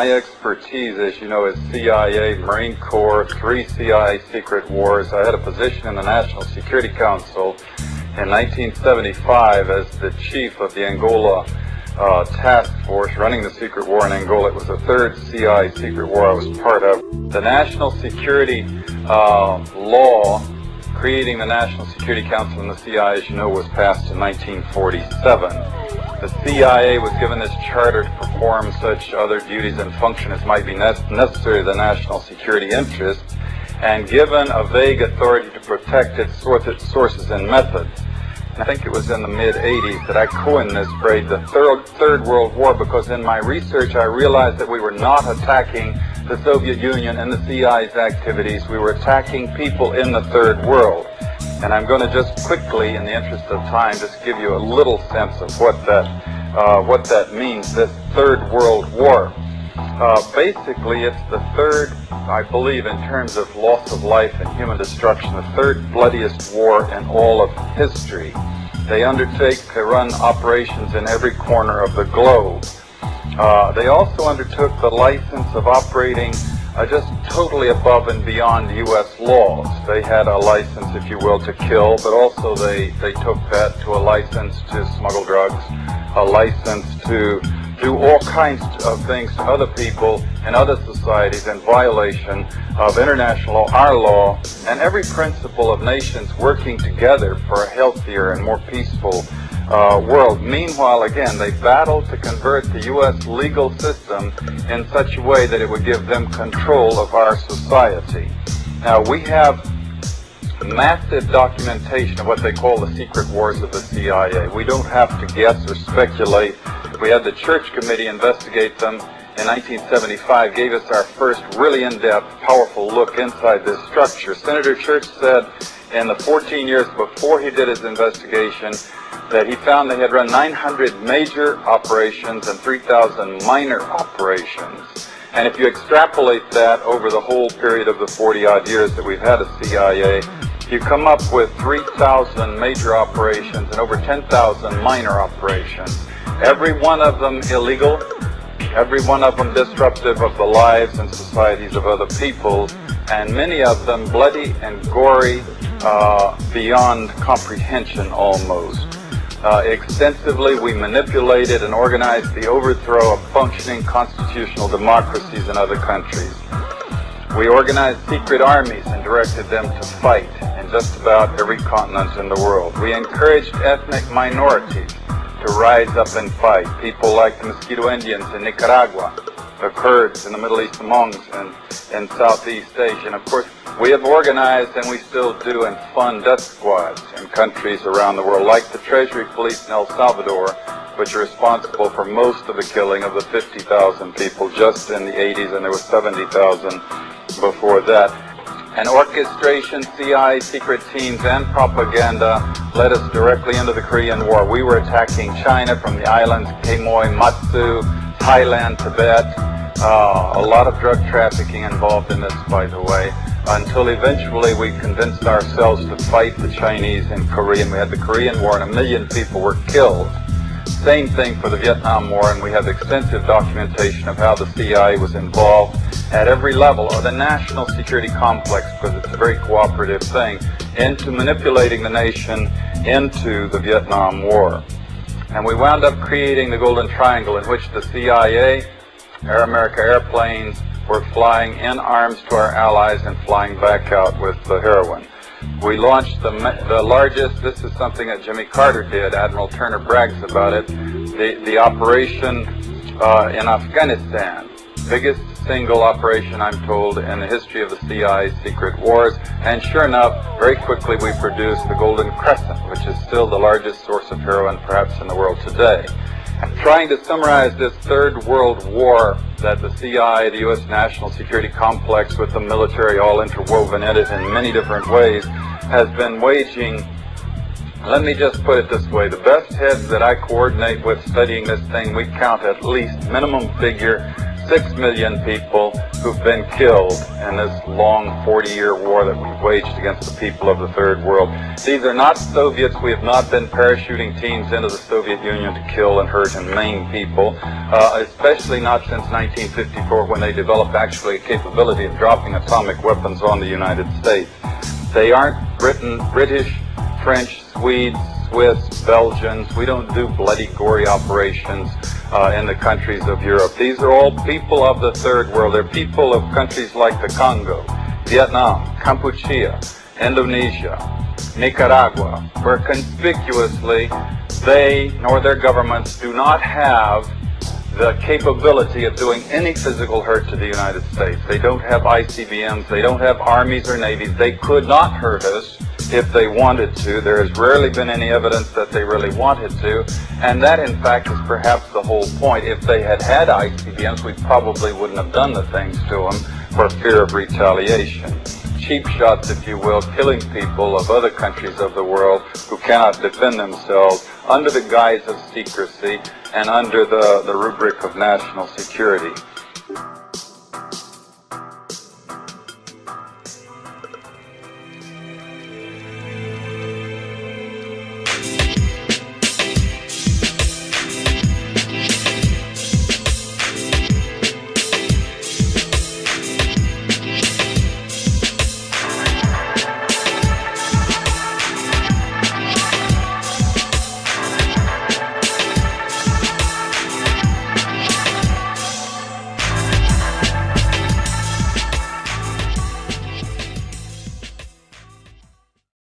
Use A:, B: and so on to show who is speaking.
A: My expertise, as you know, is CIA, Marine Corps, 3 CIA secret wars. I had a position in the National Security Council in 1975 as the chief of the Angola Task Force running the secret war in Angola. It was the 3rd CIA secret war I was part of. The national security law creating the National Security Council and the CIA, as you know, was passed in 1947. The CIA was given this charter to perform such other duties and functions as might be necessary to the national security interest, and given a vague authority to protect its sources and methods. I think it was in the mid-'80s that I coined this phrase, the Third World War, because in my research I realized that we were not attacking the Soviet Union and the CIA's activities. We were attacking people in the Third World. And I'm going to just quickly, in the interest of time, just give you a little sense of what that means, this Third World War. Basically, it's the third, I believe, in terms of loss of life and human destruction, the third bloodiest war in all of history. They undertake to run operations in every corner of the globe. They also undertook the license of operating just totally above and beyond U.S. laws. They had a license, if you will, to kill, but also they took that to a license to smuggle drugs, a license to do all kinds of things to other people and other societies in violation of international law, our law, and every principle of nations working together for a healthier and more peaceful world. Meanwhile, again, they battled to convert the U.S. legal system in such a way that it would give them control of our society. Now, we have massive documentation of what they call the secret wars of the CIA. We don't have to guess or speculate. We had the Church Committee investigate them in 1975, gave us our first really in-depth, powerful look inside this structure. Senator Church said in the 14 years before he did his investigation that he found they had run 900 major operations and 3,000 minor operations. And if you extrapolate that over the whole period of the 40-odd years that we've had a CIA, you come up with 3,000 major operations and over 10,000 minor operations. Every one of them illegal, every one of them disruptive of the lives and societies of other people, and many of them bloody and gory beyond comprehension almost. Extensively, we manipulated and organized the overthrow of functioning constitutional democracies in other countries. We organized secret armies and directed them to fight in just about every continent in the world. We encouraged ethnic minorities to rise up and fight. People like the Mosquito Indians in Nicaragua, the Kurds in the Middle East, the Hmongs in Southeast Asia. And of course, we have organized, and we still do, and fund death squads in countries around the world, like the Treasury Police in El Salvador, which are responsible for most of the killing of the 50,000 people just in the 80s, and there was 70,000 before that. And orchestration, CIA, secret teams, and propaganda led us directly into the Korean War. We were attacking China from the islands Quemoy, Matsu, Thailand, Tibet. A lot of drug trafficking involved in this, by the way, until eventually we convinced ourselves to fight the Chinese in Korea. And we had the Korean War, and 1 million people were killed. Same thing for the Vietnam War, and we have extensive documentation of how the CIA was involved at every level of the national security complex, because it's a very cooperative thing, into manipulating the nation into the Vietnam War. And we wound up creating the Golden Triangle, in which the CIA, Air America airplanes were flying in arms to our allies and flying back out with the heroin. We launched the largest, this is something that Jimmy Carter did, Admiral Turner brags about it, the operation in Afghanistan. Biggest single operation, I'm told, in the history of the CIA's secret wars. And sure enough, very quickly we produced the Golden Crescent, which is still the largest source of heroin perhaps in the world today. Trying to summarize this Third World War that the CIA, the U.S. national security complex with the military all interwoven in it in many different ways, has been waging. Let me just put it this way. The best heads that I coordinate with studying this thing, we count at least minimum figure 6 million people who've been killed in this long 40-year war that we've waged against the people of the Third World. These are not Soviets. We have not been parachuting teams into the Soviet Union to kill and hurt and maim people, especially not since 1954 when they developed actually a capability of dropping atomic weapons on the United States. They aren't British, French, Swedes, Swiss, Belgians. We don't do bloody, gory operations in the countries of Europe. These are all people of the Third World. They're people of countries like the Congo, Vietnam, Cambodia, Indonesia, Nicaragua, where conspicuously they nor their governments do not have the capability of doing any physical hurt to the United States. They don't have ICBMs, they don't have armies or navies. They could not hurt us if they wanted to. There has rarely been any evidence that they really wanted to, and that in fact is perhaps the whole point. If they had had ICBMs, we probably wouldn't have done the things to them for fear of retaliation. Cheap shots, if you will, killing people of other countries of the world who cannot defend themselves under the guise of secrecy and under the rubric of national security.